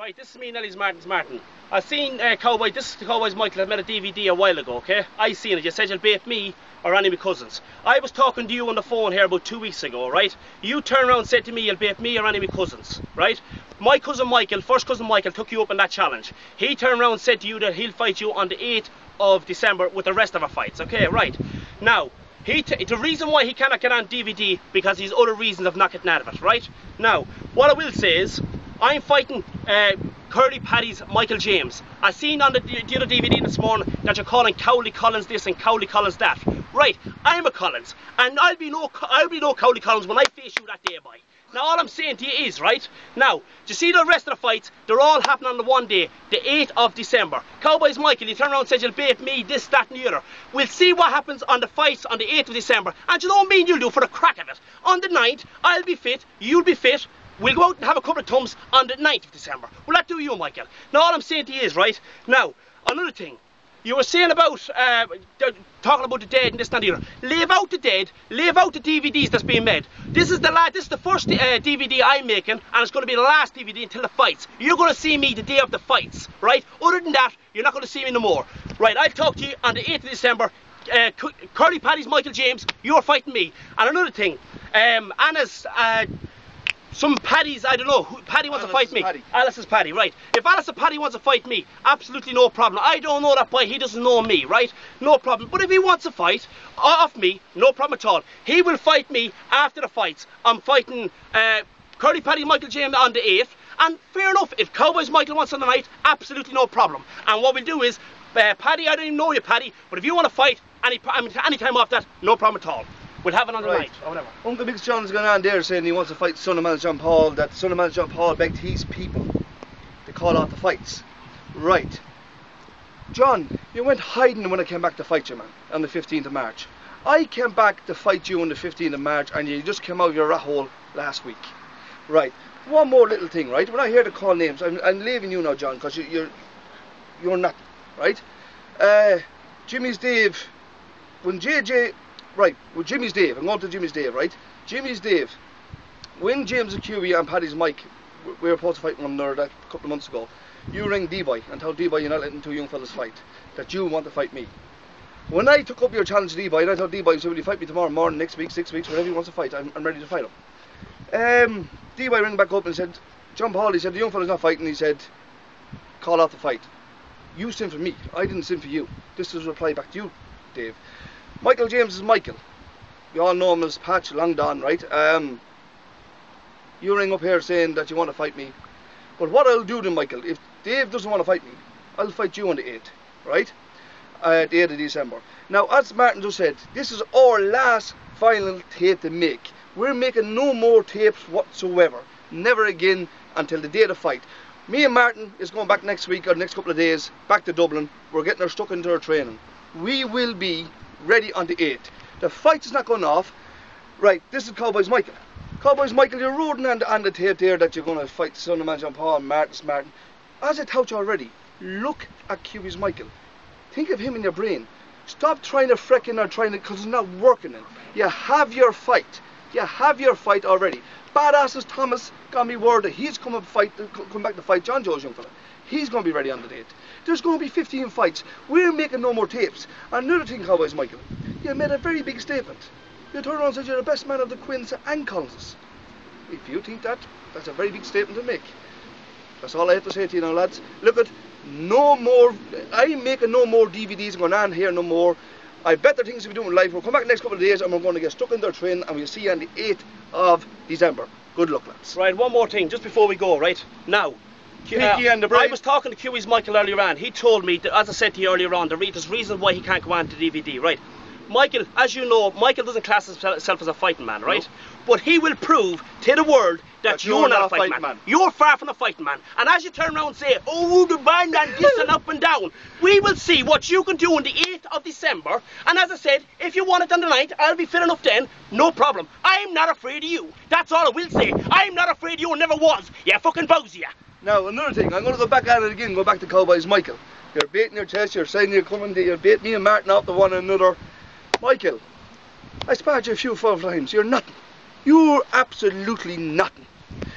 Right, this is me, Nelly's Martin's Martin. I seen Cowboys, this is the Cowboys Michael, I made a DVD a while ago, okay? I seen it, you said you'll bait me or any of my cousins. I was talking to you on the phone here about 2 weeks ago, right? You turned around and said to me you'll bait me or any of my cousins, right? My cousin Michael, first cousin Michael, took you up on that challenge. He turned around and said to you that he'll fight you on the 8th of December with the rest of our fights, okay? Right. Now, the reason why he cannot get on DVD because he's other reasons of not getting out of it, right? Now, what I will say is, I'm fighting Curly Paddy's Michael James. I seen on the other DVD this morning that you're calling Cowley Collins this and Cowley Collins that. Right, I'm a Collins, and I'll be no Cowley Collins when I face you that day, boy. Now all I'm saying to you is, right, now, do you see the rest of the fights? They're all happening on the one day, the 8th of December. Cowboys Michael, you turn around and said you'll bait me, this, that and the other. We'll see what happens on the fights on the 8th of December. And you know me and you'll do for the crack of it. On the 9th, I'll be fit, you'll be fit. We'll go out and have a couple of tums on the 9th of December. Will that do you, Michael? Now all I'm saying to you is, right, now, another thing. You were saying about, talking about the dead and this and the other. Leave out the dead, leave out the DVDs that's being made. This is the first DVD I'm making, and it's going to be the last DVD until the fights. You're going to see me the day of the fights, right? Other than that, you're not going to see me no more. Right, I'll talk to you on the 8th of December. Curly Paddy's Michael James, you're fighting me. And another thing, Anna's... some Paddy's, I don't know, Paddy wants to fight me. Alice's Paddy, right. If Alice and Paddy wants to fight me, absolutely no problem. I don't know that boy, he doesn't know me, right? No problem. But if he wants to fight off me, no problem at all. He will fight me after the fights. I'm fighting Curly Paddy Michael James on the 8th. And fair enough, if Cowboys Michael wants on the night, absolutely no problem. And what we'll do is, Paddy, I don't even know you, Paddy, but if you want to fight any time off that, no problem at all. We'll have it on the night, or whatever. Uncle Big John's going on there saying he wants to fight Son of Manager John Paul, that Son of Manager John Paul begged his people to call out the fights. Right. John, you went hiding when I came back to fight you, man, on the 15th of March. I came back to fight you on the 15th of March and you just came out of your rat hole last week. Right. One more little thing, right? When I hear the call names, I'm leaving you now, John, because you're not, right? Jimmy's Dave, when JJ... Right, with Jimmy's Dave, I'm going to Jimmy's Dave, right? Jimmy's Dave, when James and QB and Paddy's Mike, we were supposed to fight one another that a couple of months ago, you ring D-Boy and tell D-Boy you're not letting two young fellas fight, that you want to fight me. When I took up your challenge to D-Boy, and I told D-Boy, so will you fight me tomorrow morning, next week, 6 weeks, whenever he wants to fight, I'm ready to fight him. D-Boy rang back up and said, John Paul, he said, the young fella's not fighting, he said, call out the fight. You sin for me, I didn't sin for you. This was a reply back to you, Dave. Michael James is Michael. You all know him as Patch, Long Don, right? You ring up here saying that you want to fight me. But what I'll do then, Michael, if Dave doesn't want to fight me, I'll fight you on the 8th, right? The 8th of December. Now, as Martin just said, this is our last final tape to make. We're making no more tapes whatsoever. Never again until the day of the fight. Me and Martin is going back next week or the next couple of days, back to Dublin. We're getting her stuck into our training. We will be ready on the 8th. The fight is not going off. Right, this is Cowboys Michael. Cowboys Michael, you're roding on the tape there that you're going to fight Son of Manager John Paul and Martin. As I told you already, look at QB's Michael. Think of him in your brain. Stop trying to freaking or trying to, because it's not working. You have your fight. You have your fight already. Badasses Thomas got me word that he's come back to fight John Joe's young fella. He's going to be ready on the date. There's going to be 15 fights. We're making no more tapes. Another thing, Cowboys Michael, you made a very big statement. You turned around and said you're the best man of the Quinns and Collins. If you think that, that's a very big statement to make. That's all I have to say to you now, lads. Look at, no more, I'm making no more DVDs going on here no more. I have better things to be doing in life. We'll come back the next couple of days and we're going to get stuck in their train and we'll see you on the 8th of December. Good luck, lads. Right, one more thing, just before we go, right? Now, I was talking to QE's Michael earlier on. He told me, that, as I said to you earlier on, there's reasons why he can't go on to DVD, right? Michael, as you know, Michael doesn't class himself as a fighting man, right? No. But he will prove to the world that you're not a fighting man. You're far from a fighting man. And as you turn around and say, oh, the band and this and up and down, we will see what you can do on the 8th of December. And as I said, if you want it on the 9th, I'll be fit enough then, no problem. I'm not afraid of you. That's all I will say. I'm not afraid of you and never was. You fucking bowsy, ya. Now, another thing, I'm going to go back at it again, go back to Cowboys Michael. You're baiting your chest, you're saying you're coming, you're baiting me and Martin out to one another. Michael, I sparred you a few times, you're nothing. You're absolutely nothing.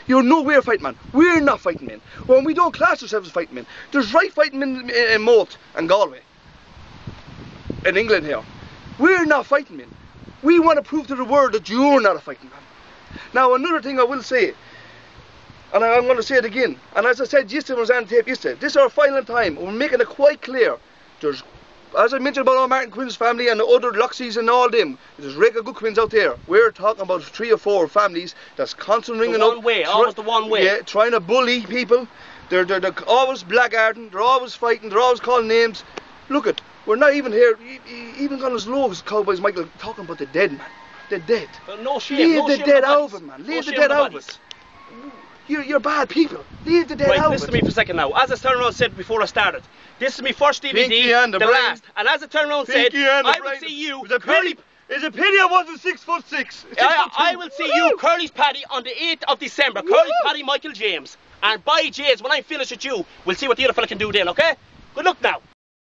You're nowhere fighting men. We're not fighting men. When we don't class ourselves as fighting men, there's right fighting men in Moat and Galway. In England here. We're not fighting men. We want to prove to the world that you're not a fighting man. Now another thing I will say, and I'm going to say it again, and as I said yesterday when I was on tape yesterday, this is our final time. We're making it quite clear. There's, as I mentioned about all Martin Quinn's family and the other Loxies and all them, there's regular good Quinns out there. We're talking about 3 or 4 families that's constantly ringing up. Always the one way. Yeah, trying to bully people. They're always blackguarding, they're always fighting, they're always calling names. Look at, we're not even here, even gone as low as Cowboys Michael talking about the dead, man. The dead. No shame. Leave the dead out of it, man. Leave the dead out of it. You're bad people. Leave the dead out of it. Right, listen to me for a second now. As I turned around and said before I started, this is my first DVD, the last. And as I turned around and said, I will see you, Curly... It's a pity I wasn't 6'6". I will see you, Curly's Paddy, on the 8th of December. Curly's Paddy, Michael James. And by Jays, when I'm finished with you, we'll see what the other fella can do then, okay? Good luck now.